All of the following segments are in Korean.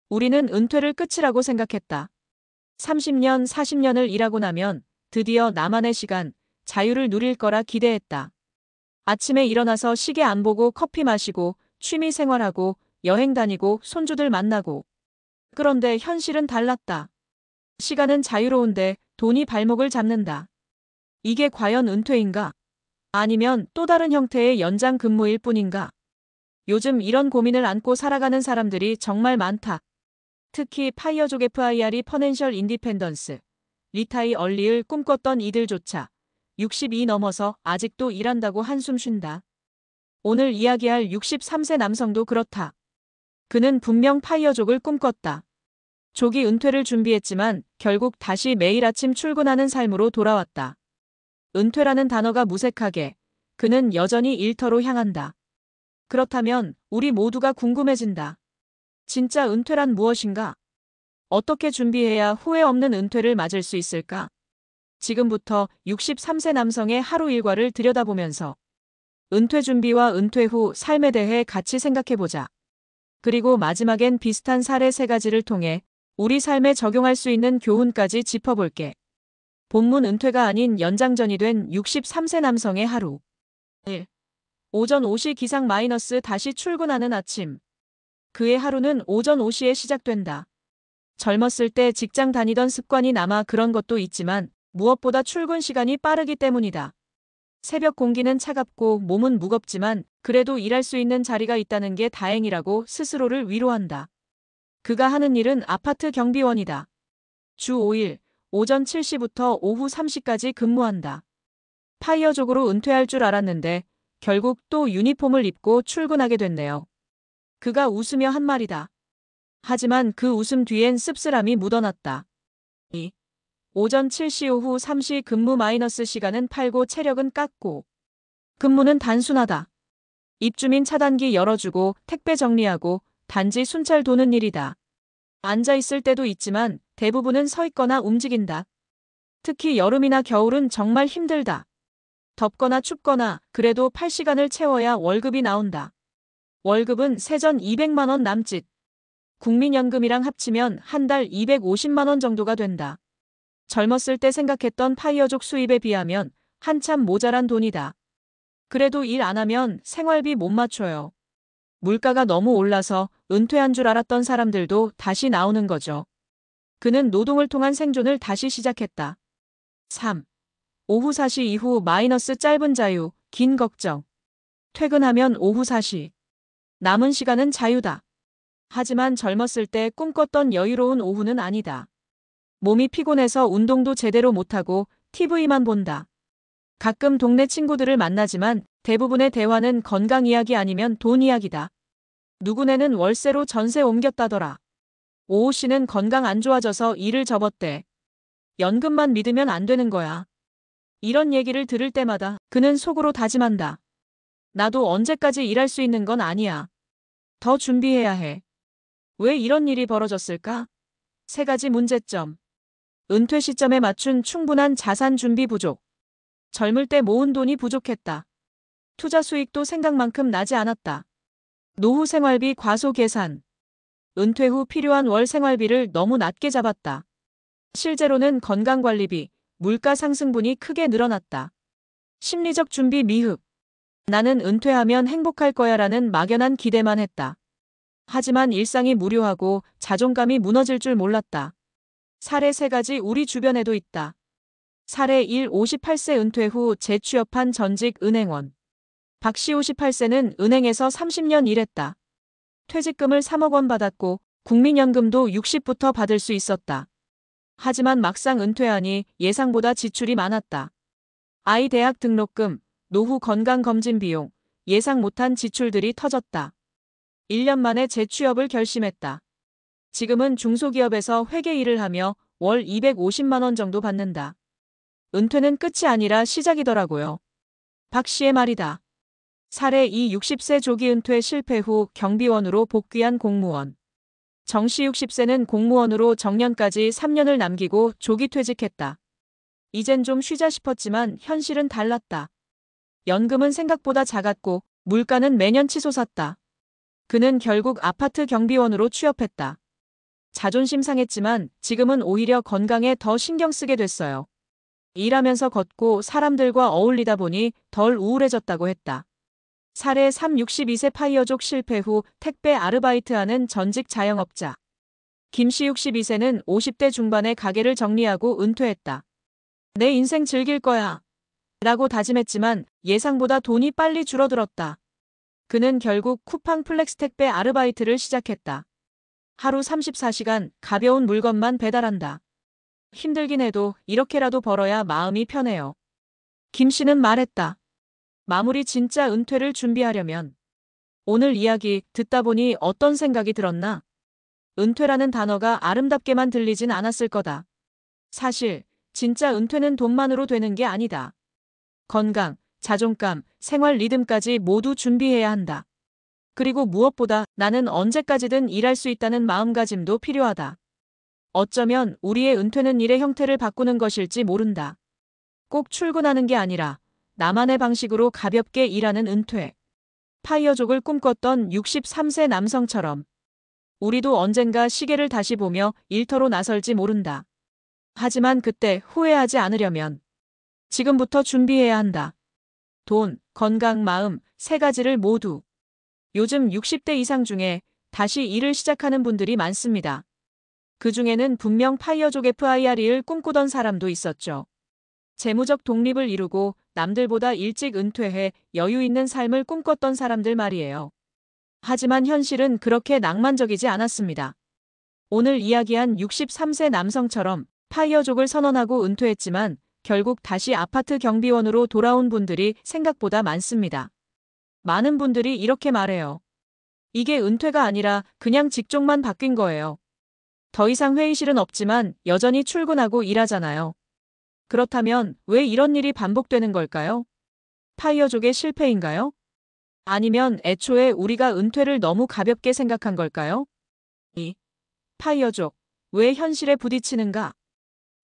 우리는 은퇴를 끝이라고 생각했다. 30년, 40년을 일하고 나면 드디어 나만의 시간, 자유를 누릴 거라 기대했다. 아침에 일어나서 시계 안 보고 커피 마시고 취미 생활하고 여행 다니고 손주들 만나고. 그런데 현실은 달랐다. 시간은 자유로운데 돈이 발목을 잡는다. 이게 과연 은퇴인가? 아니면 또 다른 형태의 연장 근무일 뿐인가? 요즘 이런 고민을 안고 살아가는 사람들이 정말 많다. 특히 파이어족 FIRE 퍼넨셜 인디펜던스, 리타이 얼리를 꿈꿨던 이들조차 60이 넘어서 아직도 일한다고 한숨 쉰다. 오늘 이야기할 63세 남성도 그렇다. 그는 분명 파이어족을 꿈꿨다. 조기 은퇴를 준비했지만 결국 다시 매일 아침 출근하는 삶으로 돌아왔다. 은퇴라는 단어가 무색하게 그는 여전히 일터로 향한다. 그렇다면 우리 모두가 궁금해진다. 진짜 은퇴란 무엇인가? 어떻게 준비해야 후회 없는 은퇴를 맞을 수 있을까? 지금부터 63세 남성의 하루 일과를 들여다보면서 은퇴 준비와 은퇴 후 삶에 대해 같이 생각해보자. 그리고 마지막엔 비슷한 사례 3가지를 통해 우리 삶에 적용할 수 있는 교훈까지 짚어볼게. 본문 은퇴가 아닌 연장전이 된 63세 남성의 하루. 1. 오전 5시 기상 마이너스 다시 출근하는 아침. 그의 하루는 오전 5시에 시작된다. 젊었을 때 직장 다니던 습관이 남아 그런 것도 있지만 무엇보다 출근 시간이 빠르기 때문이다. 새벽 공기는 차갑고 몸은 무겁지만 그래도 일할 수 있는 자리가 있다는 게 다행이라고 스스로를 위로한다. 그가 하는 일은 아파트 경비원이다. 주 5일, 오전 7시부터 오후 3시까지 근무한다. 파이어족으로 은퇴할 줄 알았는데 결국 또 유니폼을 입고 출근하게 됐네요. 그가 웃으며 한 말이다. 하지만 그 웃음 뒤엔 씁쓸함이 묻어났다. 2. 오전 7시 오후 3시 근무 마이너스 시간은 팔고 체력은 깎고. 근무는 단순하다. 입주민 차단기 열어주고 택배 정리하고 단지 순찰 도는 일이다. 앉아있을 때도 있지만 대부분은 서 있거나 움직인다. 특히 여름이나 겨울은 정말 힘들다. 덥거나 춥거나 그래도 8시간을 채워야 월급이 나온다. 월급은 세전 200만 원 남짓. 국민연금이랑 합치면 한 달 250만 원 정도가 된다. 젊었을 때 생각했던 파이어족 수입에 비하면 한참 모자란 돈이다. 그래도 일 안 하면 생활비 못 맞춰요. 물가가 너무 올라서 은퇴한 줄 알았던 사람들도 다시 나오는 거죠. 그는 노동을 통한 생존을 다시 시작했다. 3. 오후 4시 이후 마이너스 짧은 자유, 긴 걱정. 퇴근하면 오후 4시. 남은 시간은 자유다. 하지만 젊었을 때 꿈꿨던 여유로운 오후는 아니다. 몸이 피곤해서 운동도 제대로 못하고 TV만 본다. 가끔 동네 친구들을 만나지만 대부분의 대화는 건강 이야기 아니면 돈 이야기다. 누구네는 월세로 전세 옮겼다더라. 오호 씨는 건강 안 좋아져서 일을 접었대. 연금만 믿으면 안 되는 거야. 이런 얘기를 들을 때마다 그는 속으로 다짐한다. 나도 언제까지 일할 수 있는 건 아니야. 더 준비해야 해. 왜 이런 일이 벌어졌을까? 3가지 문제점. 은퇴 시점에 맞춘 충분한 자산 준비 부족. 젊을 때 모은 돈이 부족했다. 투자 수익도 생각만큼 나지 않았다. 노후 생활비 과소 계산. 은퇴 후 필요한 월 생활비를 너무 낮게 잡았다. 실제로는 건강관리비, 물가 상승분이 크게 늘어났다. 심리적 준비 미흡. 나는 은퇴하면 행복할 거야라는 막연한 기대만 했다. 하지만 일상이 무료하고 자존감이 무너질 줄 몰랐다. 사례 3가지 우리 주변에도 있다. 사례 1. 58세 은퇴 후 재취업한 전직 은행원. 박씨 58세는 은행에서 30년 일했다. 퇴직금을 3억 원 받았고 국민연금도 60부터 받을 수 있었다. 하지만 막상 은퇴하니 예상보다 지출이 많았다. 아이 대학 등록금, 노후 건강검진 비용, 예상 못한 지출들이 터졌다. 1년 만에 재취업을 결심했다. 지금은 중소기업에서 회계 일을 하며 월 250만 원 정도 받는다. 은퇴는 끝이 아니라 시작이더라고요. 박 씨의 말이다. 사례 2. 60세 조기 은퇴 실패 후 경비원으로 복귀한 공무원. 정 씨 60세는 공무원으로 정년까지 3년을 남기고 조기 퇴직했다. 이젠 좀 쉬자 싶었지만 현실은 달랐다. 연금은 생각보다 작았고 물가는 매년 치솟았다. 그는 결국 아파트 경비원으로 취업했다. 자존심 상했지만 지금은 오히려 건강에 더 신경 쓰게 됐어요. 일하면서 걷고 사람들과 어울리다 보니 덜 우울해졌다고 했다. 사례 3 62세 파이어족 실패 후 택배 아르바이트하는 전직 자영업자. 김씨 62세는 50대 중반에 가게를 정리하고 은퇴했다. 내 인생 즐길 거야. 라고 다짐했지만 예상보다 돈이 빨리 줄어들었다. 그는 결국 쿠팡 플렉스 택배 아르바이트를 시작했다. 하루 34시간 가벼운 물건만 배달한다. 힘들긴 해도 이렇게라도 벌어야 마음이 편해요. 김 씨는 말했다. 마무리 진짜 은퇴를 준비하려면. 오늘 이야기 듣다 보니 어떤 생각이 들었나? 은퇴라는 단어가 아름답게만 들리진 않았을 거다. 사실 진짜 은퇴는 돈만으로 되는 게 아니다. 건강, 자존감, 생활 리듬까지 모두 준비해야 한다. 그리고 무엇보다 나는 언제까지든 일할 수 있다는 마음가짐도 필요하다. 어쩌면 우리의 은퇴는 일의 형태를 바꾸는 것일지 모른다. 꼭 출근하는 게 아니라 나만의 방식으로 가볍게 일하는 은퇴. 파이어족을 꿈꿨던 63세 남성처럼 우리도 언젠가 시계를 다시 보며 일터로 나설지 모른다. 하지만 그때 후회하지 않으려면 지금부터 준비해야 한다. 돈, 건강, 마음, 세 가지를 모두. 요즘 60대 이상 중에 다시 일을 시작하는 분들이 많습니다. 그 중에는 분명 파이어족 FIRE를 꿈꾸던 사람도 있었죠. 재무적 독립을 이루고 남들보다 일찍 은퇴해 여유 있는 삶을 꿈꿨던 사람들 말이에요. 하지만 현실은 그렇게 낭만적이지 않았습니다. 오늘 이야기한 63세 남성처럼 파이어족을 선언하고 은퇴했지만 결국 다시 아파트 경비원으로 돌아온 분들이 생각보다 많습니다. 많은 분들이 이렇게 말해요. 이게 은퇴가 아니라 그냥 직종만 바뀐 거예요. 더 이상 회의실은 없지만 여전히 출근하고 일하잖아요. 그렇다면 왜 이런 일이 반복되는 걸까요? 파이어족의 실패인가요? 아니면 애초에 우리가 은퇴를 너무 가볍게 생각한 걸까요? 2. 파이어족, 왜 현실에 부딪히는가?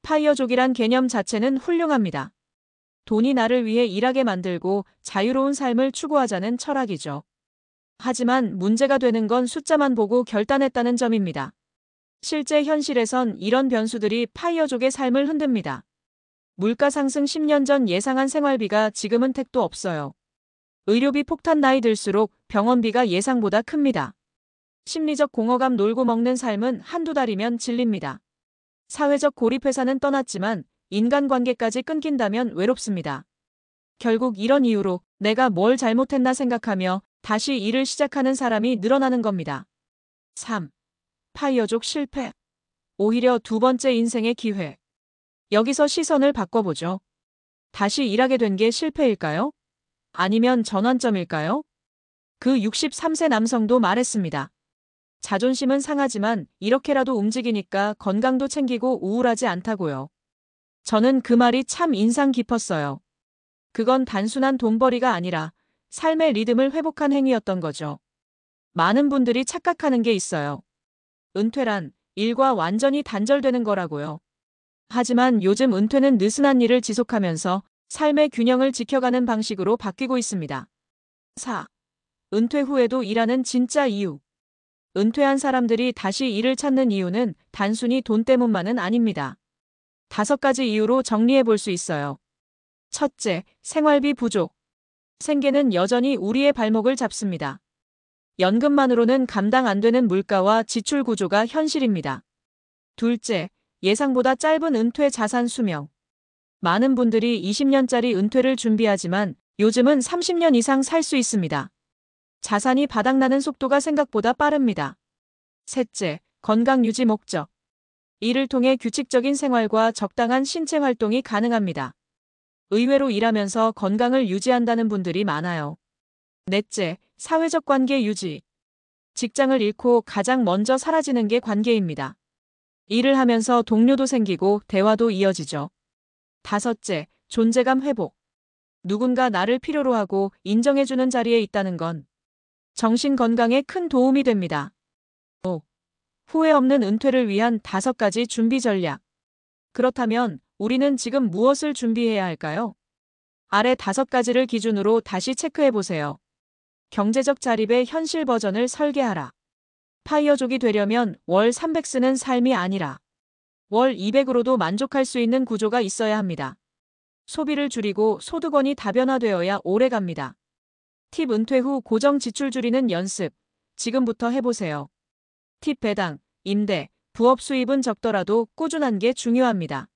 파이어족이란 개념 자체는 훌륭합니다. 돈이 나를 위해 일하게 만들고 자유로운 삶을 추구하자는 철학이죠. 하지만 문제가 되는 건 숫자만 보고 결단했다는 점입니다. 실제 현실에선 이런 변수들이 파이어족의 삶을 흔듭니다. 물가 상승 10년 전 예상한 생활비가 지금은 택도 없어요. 의료비 폭탄 나이 들수록 병원비가 예상보다 큽니다. 심리적 공허감 놀고 먹는 삶은 한두 달이면 질립니다. 사회적 고립회사는 떠났지만 인간관계까지 끊긴다면 외롭습니다. 결국 이런 이유로 내가 뭘 잘못했나 생각하며 다시 일을 시작하는 사람이 늘어나는 겁니다. 3. 파이어족 실패. 오히려 두 번째 인생의 기회. 여기서 시선을 바꿔보죠. 다시 일하게 된 게 실패일까요? 아니면 전환점일까요? 그 63세 남성도 말했습니다. 자존심은 상하지만 이렇게라도 움직이니까 건강도 챙기고 우울하지 않다고요. 저는 그 말이 참 인상 깊었어요. 그건 단순한 돈벌이가 아니라 삶의 리듬을 회복한 행위였던 거죠. 많은 분들이 착각하는 게 있어요. 은퇴란 일과 완전히 단절되는 거라고요. 하지만 요즘 은퇴는 느슨한 일을 지속하면서 삶의 균형을 지켜가는 방식으로 바뀌고 있습니다. 4. 은퇴 후에도 일하는 진짜 이유. 은퇴한 사람들이 다시 일을 찾는 이유는 단순히 돈 때문만은 아닙니다. 5가지 이유로 정리해 볼 수 있어요. 첫째, 생활비 부족. 생계는 여전히 우리의 발목을 잡습니다. 연금만으로는 감당 안 되는 물가와 지출 구조가 현실입니다. 둘째, 예상보다 짧은 은퇴 자산 수명. 많은 분들이 20년짜리 은퇴를 준비하지만 요즘은 30년 이상 살 수 있습니다. 자산이 바닥나는 속도가 생각보다 빠릅니다. 셋째, 건강 유지 목적. 이를 통해 규칙적인 생활과 적당한 신체 활동이 가능합니다. 의외로 일하면서 건강을 유지한다는 분들이 많아요. 넷째, 사회적 관계 유지. 직장을 잃고 가장 먼저 사라지는 게 관계입니다. 일을 하면서 동료도 생기고 대화도 이어지죠. 다섯째, 존재감 회복. 누군가 나를 필요로 하고 인정해주는 자리에 있다는 건 정신 건강에 큰 도움이 됩니다. 5. 후회 없는 은퇴를 위한 5가지 준비 전략. 그렇다면 우리는 지금 무엇을 준비해야 할까요? 아래 5가지를 기준으로 다시 체크해 보세요. 경제적 자립의 현실 버전을 설계하라. 파이어족이 되려면 월 300 쓰는 삶이 아니라 월 200으로도 만족할 수 있는 구조가 있어야 합니다. 소비를 줄이고 소득원이 다변화되어야 오래 갑니다. 팁 은퇴 후 고정 지출 줄이는 연습. 지금부터 해보세요. 팁 배당, 임대, 부업 수입은 적더라도 꾸준한 게 중요합니다.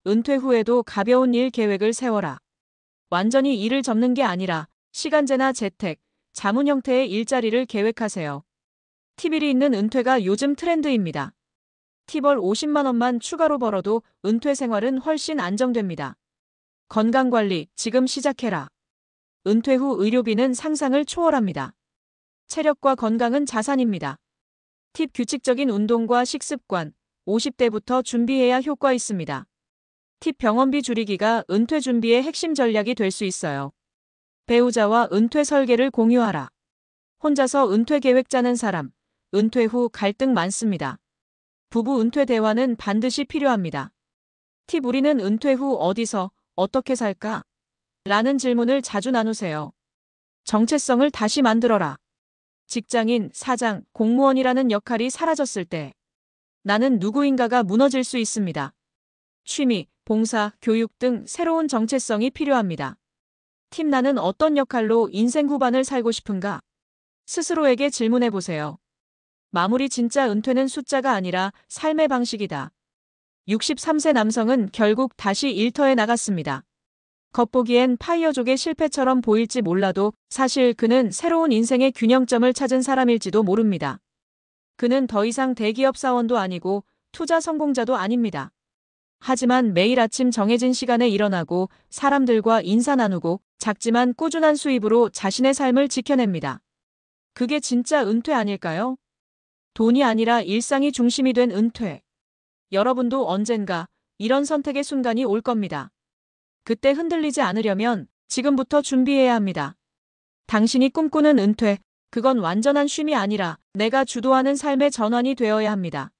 은퇴 후에도 가벼운 일 계획을 세워라. 완전히 일을 접는 게 아니라 시간제나 재택, 자문 형태의 일자리를 계획하세요. 팁일이 있는 은퇴가 요즘 트렌드입니다. 팁월 50만 원만 추가로 벌어도 은퇴 생활은 훨씬 안정됩니다. 건강관리 지금 시작해라. 은퇴 후 의료비는 상상을 초월합니다. 체력과 건강은 자산입니다. 팁 규칙적인 운동과 식습관, 50대부터 준비해야 효과 있습니다. 팁 병원비 줄이기가 은퇴 준비의 핵심 전략이 될 수 있어요. 배우자와 은퇴 설계를 공유하라. 혼자서 은퇴 계획 짜는 사람, 은퇴 후 갈등 많습니다. 부부 은퇴 대화는 반드시 필요합니다. 팁 우리는 은퇴 후 어디서, 어떻게 살까? 라는 질문을 자주 나누세요. 정체성을 다시 만들어라. 직장인, 사장, 공무원이라는 역할이 사라졌을 때 나는 누구인가가 무너질 수 있습니다. 취미, 봉사, 교육 등 새로운 정체성이 필요합니다. 팁 나는 어떤 역할로 인생 후반을 살고 싶은가? 스스로에게 질문해 보세요. 마무리 진짜 은퇴는 숫자가 아니라 삶의 방식이다. 63세 남성은 결국 다시 일터에 나갔습니다. 겉보기엔 파이어족의 실패처럼 보일지 몰라도 사실 그는 새로운 인생의 균형점을 찾은 사람일지도 모릅니다. 그는 더 이상 대기업 사원도 아니고 투자 성공자도 아닙니다. 하지만 매일 아침 정해진 시간에 일어나고 사람들과 인사 나누고 작지만 꾸준한 수입으로 자신의 삶을 지켜냅니다. 그게 진짜 은퇴 아닐까요? 돈이 아니라 일상이 중심이 된 은퇴. 여러분도 언젠가 이런 선택의 순간이 올 겁니다. 그때 흔들리지 않으려면 지금부터 준비해야 합니다. 당신이 꿈꾸는 은퇴, 그건 완전한 쉼이 아니라 내가 주도하는 삶의 전환이 되어야 합니다.